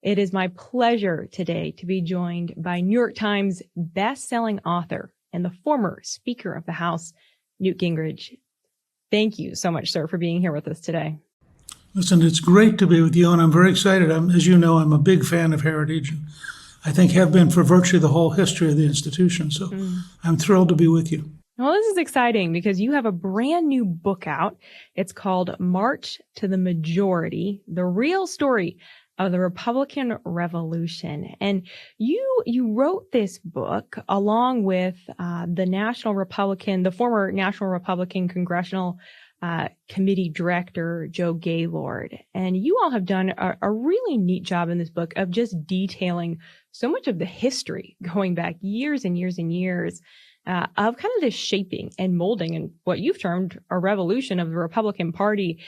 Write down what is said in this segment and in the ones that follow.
It is my pleasure today to be joined by New York Times best-selling author and the former Speaker of the House, Newt Gingrich. Thank you so much, sir, for being here with us today. Listen, it's great to be with you, and I'm very excited. As you know, I'm a big fan of Heritage, and I think have been for virtually the whole history of the institution. So I'm thrilled to be with you. Well, this is exciting because you have a brand new book out. It's called March to the Majority, the real story of the Republican Revolution. And you wrote this book along with the former National Republican Congressional Committee Director, Joe Gaylord. And you all have done a really neat job in this book of just detailing so much of the history going back years and years and years of kind of this shaping and molding and what you've termed a revolution of the Republican Party.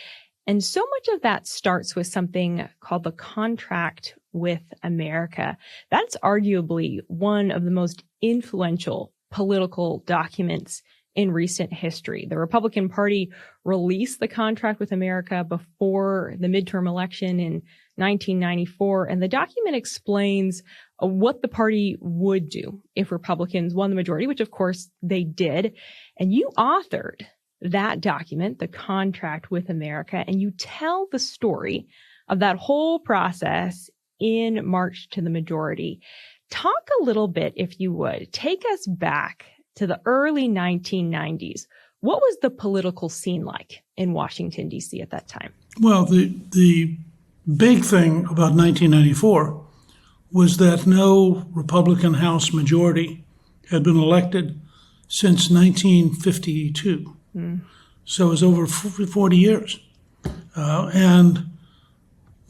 And so much of that starts with something called the Contract with America. That's arguably one of the most influential political documents in recent history. The Republican Party released the Contract with America before the midterm election in 1994, and the document explains what the party would do if Republicans won the majority, which of course they did. And you authored that document, the Contract with America, and you tell the story of that whole process in March to the Majority. Talk a little bit, if you would. Take us back to the early 1990s. What was the political scene like in Washington, D.C. at that time? Well, the big thing about 1994 was that no Republican House majority had been elected since 1952. So it was over 40 years. And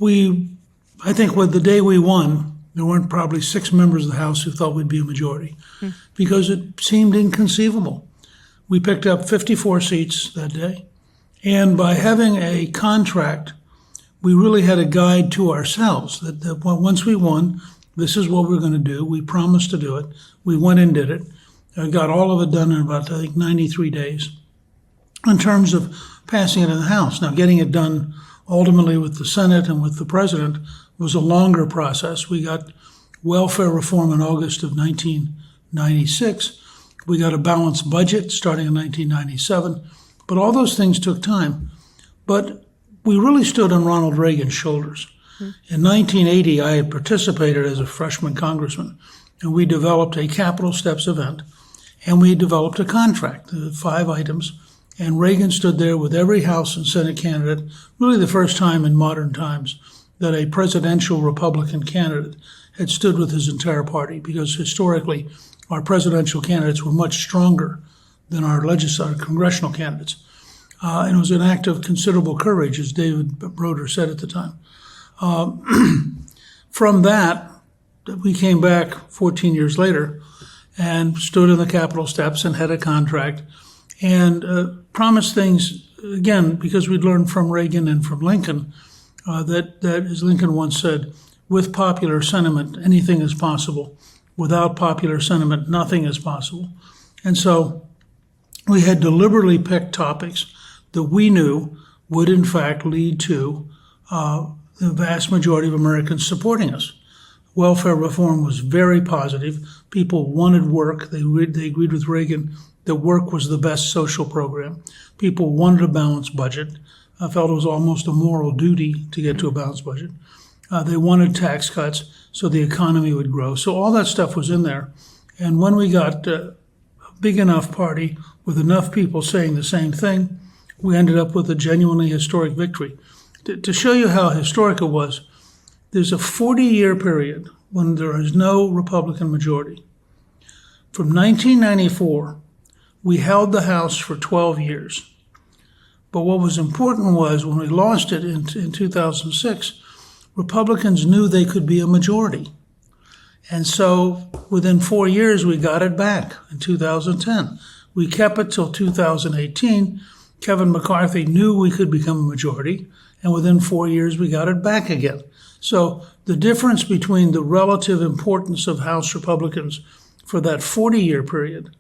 I think with the day we won, there weren't probably 6 members of the House who thought we'd be a majority because it seemed inconceivable. We picked up 54 seats that day. And by having a contract, we really had a guide to ourselves that once we won, this is what we're going to do. We promised to do it. We went and did it. Got all of it done in about, I think, 93 days. In terms of passing it in the House. Now, getting it done ultimately with the Senate and with the President was a longer process. We got welfare reform in August of 1996. We got a balanced budget starting in 1997. But all those things took time. But we really stood on Ronald Reagan's shoulders. In 1980, I had participated as a freshman congressman, and we developed a Capitol Steps event, and we developed a contract, 5 items. And Reagan stood there with every House and Senate candidate, really the first time in modern times that a presidential Republican candidate had stood with his entire party, because historically our presidential candidates were much stronger than our congressional candidates. And it was an act of considerable courage, as David Broder said at the time. From that, we came back 14 years later and stood in the Capitol steps and had a contract and promised things, again, because we'd learned from Reagan and from Lincoln, that as Lincoln once said, with popular sentiment, anything is possible. Without popular sentiment, nothing is possible. And so we had deliberately picked topics that we knew would, in fact, lead to the vast majority of Americans supporting us. Welfare reform was very positive. People wanted work. They agreed with Reagan that work was the best social program. People wanted a balanced budget. I felt it was almost a moral duty to get to a balanced budget. They wanted tax cuts so the economy would grow. So all that stuff was in there. And when we got a big enough party with enough people saying the same thing, we ended up with a genuinely historic victory. To show you how historic it was, there's a 40-year period when there is no Republican majority. From 1994, we held the House for 12 years. But what was important was when we lost it in 2006, Republicans knew they could be a majority. And so within 4 years, we got it back in 2010. We kept it till 2018. Kevin McCarthy knew we could become a majority, and within 4 years, we got it back again. So the difference between the relative importance of House Republicans for that 40-year period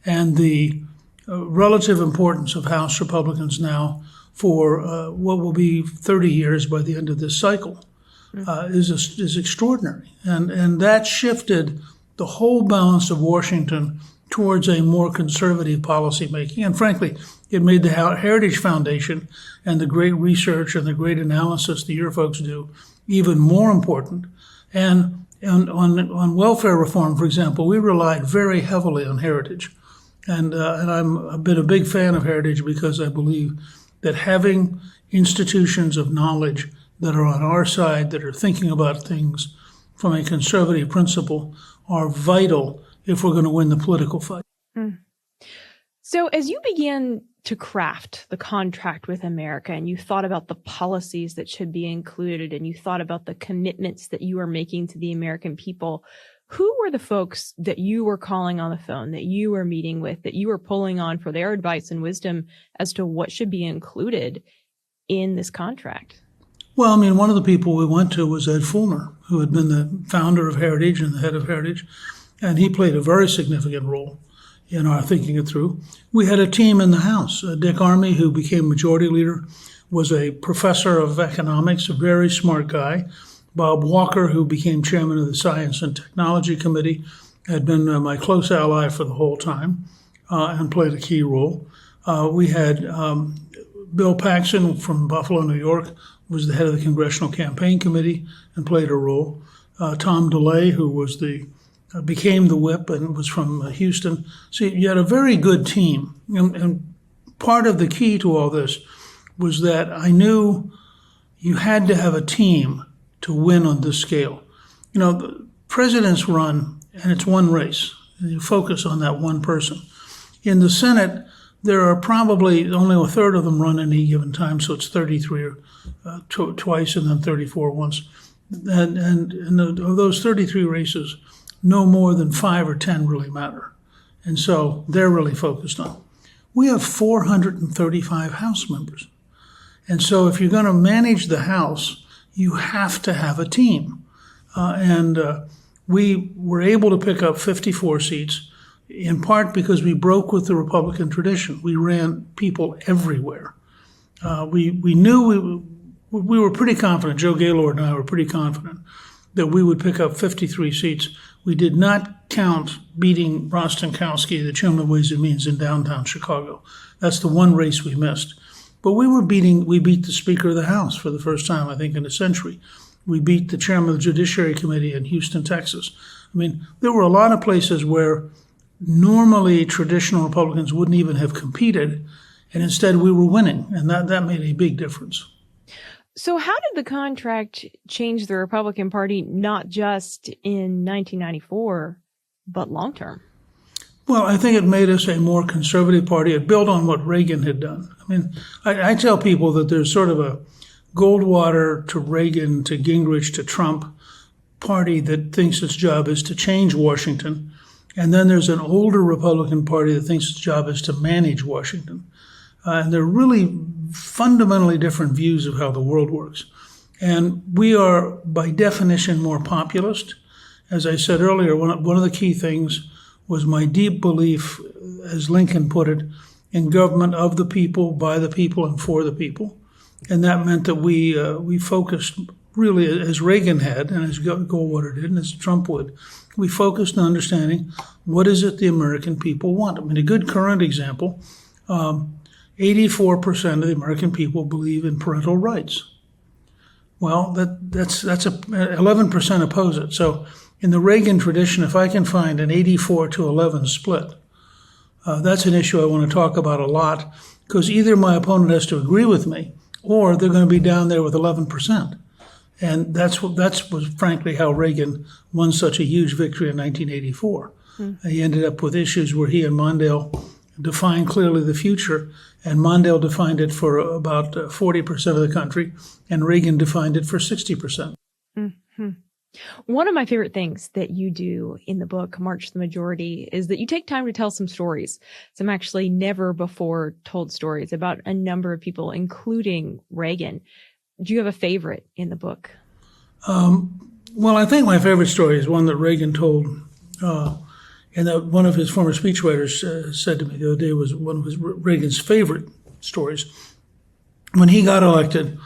and the relative importance of House Republicans now for what will be 30 years by the end of this cycle is extraordinary. And that shifted the whole balance of Washington towards a more conservative policymaking. And frankly, it made the Heritage Foundation and the great research and the great analysis that your folks do even more important. And on welfare reform, for example, we relied very heavily on Heritage. And I've been a big fan of Heritage because I believe that having institutions of knowledge that are on our side, that are thinking about things from a conservative principle, are vital if we're going to win the political fight. So as you began to craft the contract with America and you thought about the policies that should be included and you thought about the commitments that you are making to the American people, who were the folks that you were calling on the phone, that you were meeting with, that you were pulling on for their advice and wisdom as to what should be included in this contract? Well, I mean, one of the people we went to was Ed Fulmer, who had been the founder of Heritage and the head of Heritage, and he played a very significant role in our thinking it through. We had a team in the House. Dick Armey, who became majority leader, was a professor of economics, a very smart guy. Bob Walker, who became chairman of the Science and Technology Committee, had been my close ally for the whole time and played a key role. We had Bill Paxton from Buffalo, New York, was the head of the Congressional Campaign Committee and played a role. Tom DeLay, who was became the whip and was from Houston. So you had a very good team. And part of the key to all this was that I knew you had to have a team to win on this scale. You know, the presidents run, and it's one race. And you focus on that one person. In the Senate, there are probably only a third of them run at any given time, so it's 33 twice and then 34 once. And of those 33 races, no more than 5 or 10 really matter. And so they're really focused on. We have 435 House members. And so if you're going to manage the House, you have to have a team. We were able to pick up 54 seats, in part because we broke with the Republican tradition. We ran people everywhere. We knew we were pretty confident, Joe Gaylord and I were pretty confident, that we would pick up 53 seats. We did not count beating Rostenkowski, the chairman of Ways and Means, in downtown Chicago. That's the one race we missed. But we beat the Speaker of the House for the first time, I think, in a century. We beat the chairman of the Judiciary Committee in Houston, Texas. I mean, there were a lot of places where normally traditional Republicans wouldn't even have competed, and instead we were winning, and that made a big difference. So how did the contract change the Republican Party, not just in 1994, but long term? Well, I think it made us a more conservative party. It built on what Reagan had done. I mean, I tell people that there's sort of a Goldwater to Reagan to Gingrich to Trump party that thinks its job is to change Washington. And then there's an older Republican Party that thinks its job is to manage Washington. And they're really fundamentally different views of how the world works. And we are, by definition, more populist. As I said earlier, one of the key things was my deep belief, as Lincoln put it, in government of the people, by the people, and for the people. And that meant that we focused really, as Reagan had, and as Goldwater did, and as Trump would, we focused on understanding what is it the American people want. I mean, a good current example, 84% of the American people believe in parental rights. Well, that's 11% oppose it. So in the Reagan tradition, if I can find an 84 to 11 split, that's an issue I want to talk about a lot, because either my opponent has to agree with me or they're going to be down there with 11%. And that was frankly how Reagan won such a huge victory in 1984. He ended up with issues where he and Mondale defined clearly the future, and Mondale defined it for about 40% of the country, and Reagan defined it for 60%. Mm-hmm. One of my favorite things that you do in the book, March to the Majority, is that you take time to tell some stories, some actually never before told stories about a number of people, including Reagan. Do you have a favorite in the book? Well, I think my favorite story is one that Reagan told, and that one of his former speechwriters said to me the other day was one of Reagan's favorite stories. When he got elected,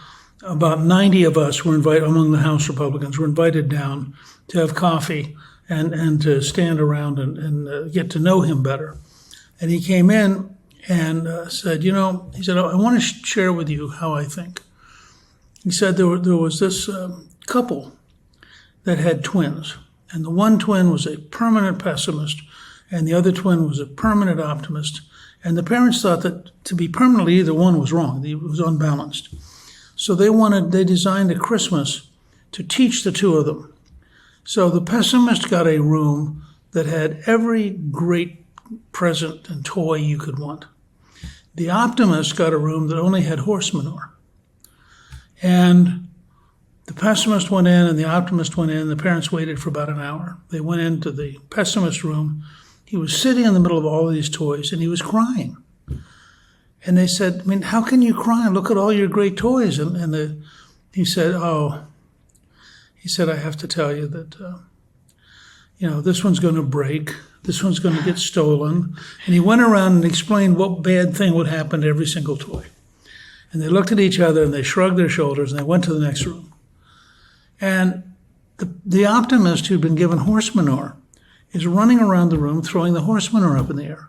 about 90 of us were invited, among the House Republicans, were invited down to have coffee and to stand around and get to know him better. And he came in and said, he said, I want to share with you how I think. He said there was this couple that had twins. And the one twin was a permanent pessimist, and the other twin was a permanent optimist. And the parents thought that to be permanently either one was wrong. It was unbalanced. So they designed a Christmas to teach the two of them. So the pessimist got a room that had every great present and toy you could want. The optimist got a room that only had horse manure. And the pessimist went in and the optimist went in. The parents waited for about an hour. They went into the pessimist room. He was sitting in the middle of all of these toys and he was crying. And they said, how can you cry? Look at all your great toys. He said, I have to tell you that, this one's going to break. This one's going to get stolen. And he went around and explained what bad thing would happen to every single toy. And they looked at each other and they shrugged their shoulders and they went to the next room. And the optimist who'd been given horse manure is running around the room throwing the horse manure up in the air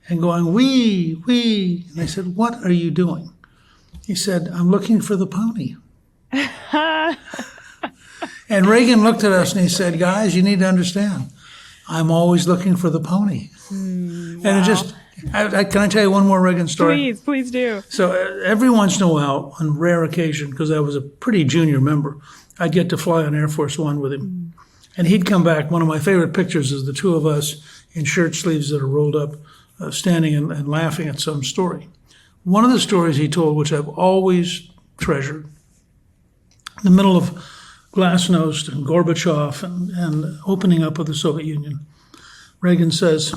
and going, wee, wee. And they said, what are you doing? He said, I'm looking for the pony. And Reagan looked at us and he said, guys, you need to understand, I'm always looking for the pony. Wow. And it just, can I tell you one more Reagan story? Please do. So every once in a while, on rare occasion, because I was a pretty junior member, I'd get to fly on Air Force One with him. And he'd come back. One of my favorite pictures is the two of us in shirt sleeves that are rolled up, standing and laughing at some story. One of the stories he told, which I've always treasured, in the middle of Glasnost and Gorbachev and opening up of the Soviet Union, Reagan says,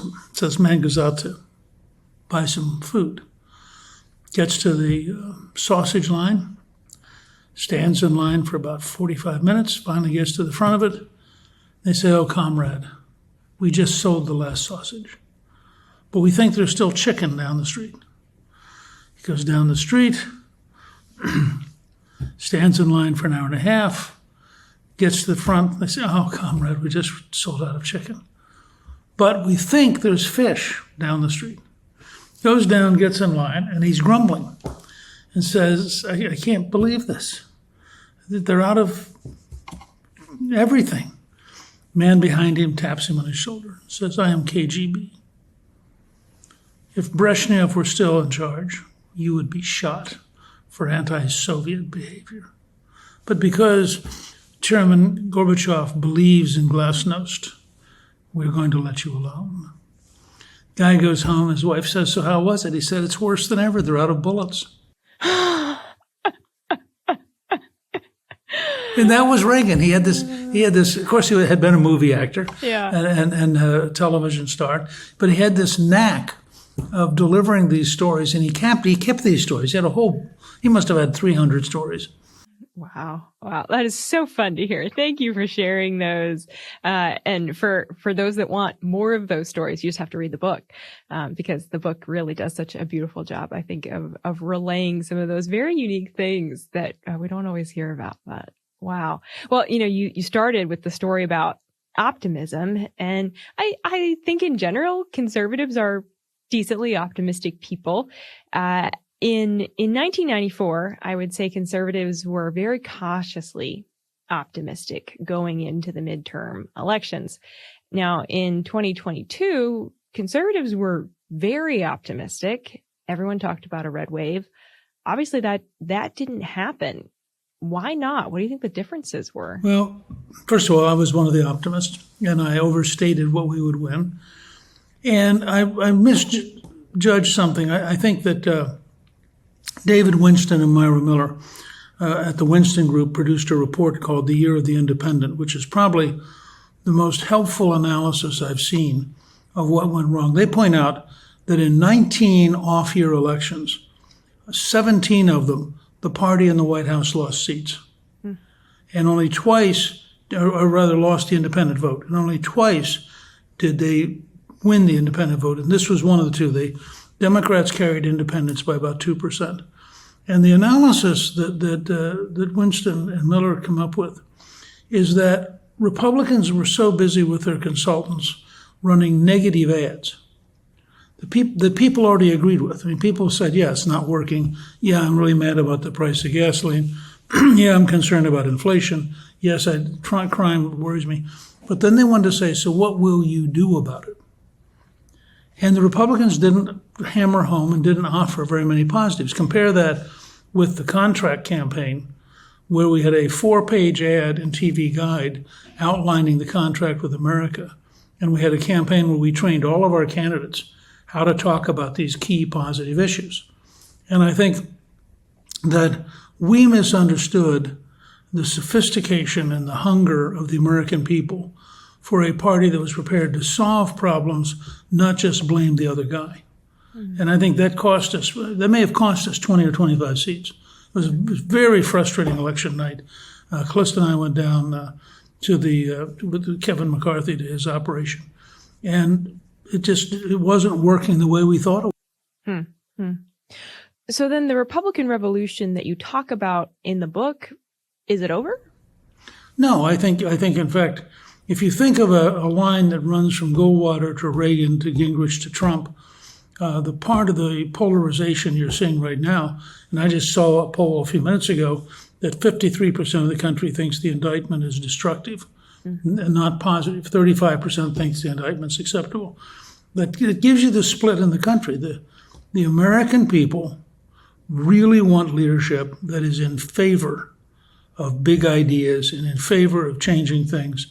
man goes out to buy some food, gets to the sausage line, stands in line for about 45 minutes, finally gets to the front of it. They say, oh, comrade, we just sold the last sausage, but we think there's still chicken down the street. He goes down the street, stands in line for an hour and a half, gets to the front. They say, oh, comrade, we just sold out of chicken, but we think there's fish down the street. Goes down, gets in line, and he's grumbling and says, I can't believe this. They're out of everything. Man behind him taps him on his shoulder and says, I am KGB. If Brezhnev were still in charge, you would be shot for anti-Soviet behavior. But because Chairman Gorbachev believes in Glasnost, we're going to let you alone. Guy goes home, his wife says, so how was it? He said, it's worse than ever. They're out of bullets. And that was Reagan. He had this, of course, he had been a movie actor and a television star, but he had this knack of delivering these stories, and he kept these stories. He must have had 300 stories. Wow. That is so fun to hear. Thank you for sharing those. And for those that want more of those stories, you just have to read the book, because the book really does such a beautiful job, I think, of relaying some of those very unique things that we don't always hear about. But wow. Well, you started with the story about optimism, and I think in general, conservatives are decently optimistic people. In 1994, I would say conservatives were very cautiously optimistic going into the midterm elections. Now, in 2022, conservatives were very optimistic. Everyone talked about a red wave. Obviously, that didn't happen. Why not? What do you think the differences were? Well, first of all, I was one of the optimists, and I overstated what we would win. And I misjudged something. I think that David Winston and Myra Miller at the Winston Group produced a report called The Year of the Independent, which is probably the most helpful analysis I've seen of what went wrong. They point out that in 19 off-year elections, 17 of them, the party in the White House lost seats. And only twice, or rather lost the independent vote, and only twice did they win the independent vote. And this was one of the two. The Democrats carried independents by about 2%. And the analysis that Winston and Miller come up with is that Republicans were so busy with their consultants running negative ads that people already agreed with. I mean, people said, yeah, it's not working. Yeah, I'm really mad about the price of gasoline. Yeah, I'm concerned about inflation. Yes, crime worries me. But then they wanted to say, so what will you do about it? And the Republicans didn't hammer home and didn't offer very many positives. Compare that with the contract campaign, where we had a 4-page ad and TV guide outlining the contract with America. And we had a campaign where we trained all of our candidates how to talk about these key positive issues. And I think that we misunderstood the sophistication and the hunger of the American people for a party that was prepared to solve problems, not just blame the other guy. Mm-hmm. And I think that may have cost us 20 or 25 seats. It was a very frustrating election night. Callista and I went down with Kevin McCarthy to his operation. And it wasn't working the way we thought it would. So then the Republican Revolution that you talk about in the book, is it over? No, I think in fact, if you think of a line that runs from Goldwater to Reagan to Gingrich to Trump, the part of the polarization you're seeing right now, and I just saw a poll a few minutes ago that 53% of the country thinks the indictment is destructive and not positive. 35% thinks the indictment's acceptable. But it gives you the split in the country. The American people really want leadership that is in favor of big ideas and in favor of changing things.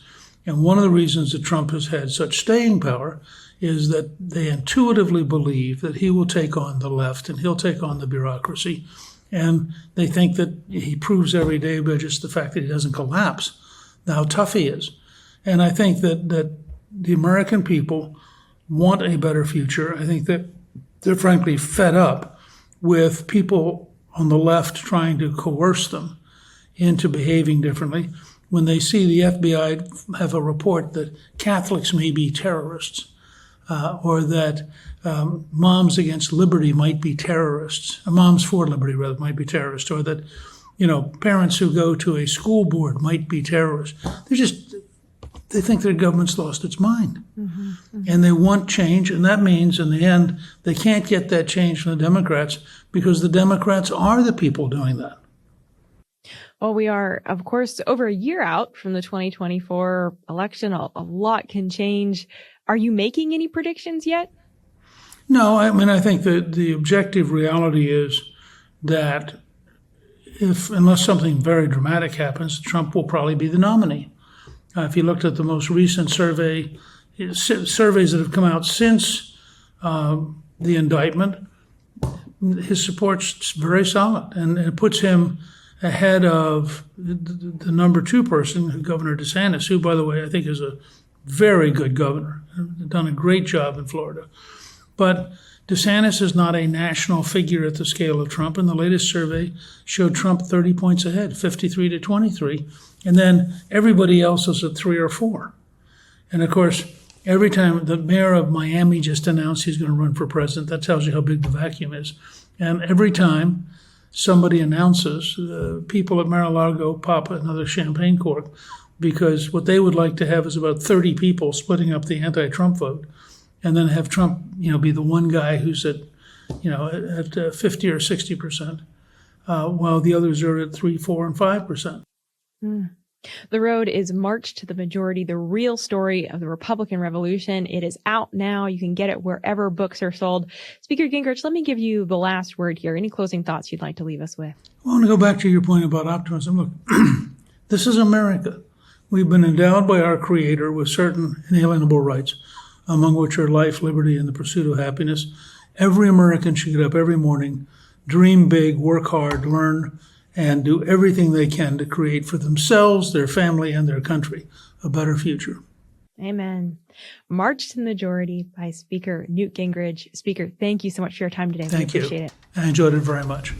And one of the reasons that Trump has had such staying power is that they intuitively believe that he will take on the left and he'll take on the bureaucracy. And they think that he proves every day by just the fact that he doesn't collapse, how tough he is. And I think that the American people want a better future. I think that they're frankly fed up with people on the left trying to coerce them into behaving differently. When they see the FBI have a report that Catholics may be terrorists, or that Moms Against Liberty might be terrorists, Moms for Liberty rather might be terrorists, or that parents who go to a school board might be terrorists. They think their government's lost its mind. And they want change, and that means in the end they can't get that change from the Democrats because the Democrats are the people doing that. Well, we are, of course, over a year out from the 2024 election. A lot can change. Are you making any predictions yet? No, I mean, I think that the objective reality is that unless something very dramatic happens, Trump will probably be the nominee. If you looked at the most recent surveys that have come out since the indictment, his support's very solid, and it puts him ahead of the number 2 person, Governor DeSantis, who, by the way, I think is a very good governor, done a great job in Florida. But DeSantis is not a national figure at the scale of Trump, and the latest survey showed Trump 30 points ahead, 53 to 23. And then everybody else is at 3 or 4. And of course, every time the mayor of Miami just announced he's going to run for president, that tells you how big the vacuum is. And every time somebody announces, people at Mar-a-Lago pop another champagne cork, because what they would like to have is about 30 people splitting up the anti-Trump vote, and then have Trump, be the one guy who's at 50 or 60%, while the others are at 3, 4, and 5%. The Road is March to the Majority, the real story of the Republican Revolution. It is out now. You can get it wherever books are sold. Speaker Gingrich, let me give you the last word here. Any closing thoughts you'd like to leave us with? I want to go back to your point about optimism. Look, this is America. We've been endowed by our Creator with certain inalienable rights, among which are life, liberty, and the pursuit of happiness. Every American should get up every morning, dream big, work hard, learn, and do everything they can to create for themselves, their family, and their country a better future. Amen. March to the Majority by Speaker Newt Gingrich. Speaker, thank you so much for your time today. Thank you. Appreciate it. I enjoyed it very much.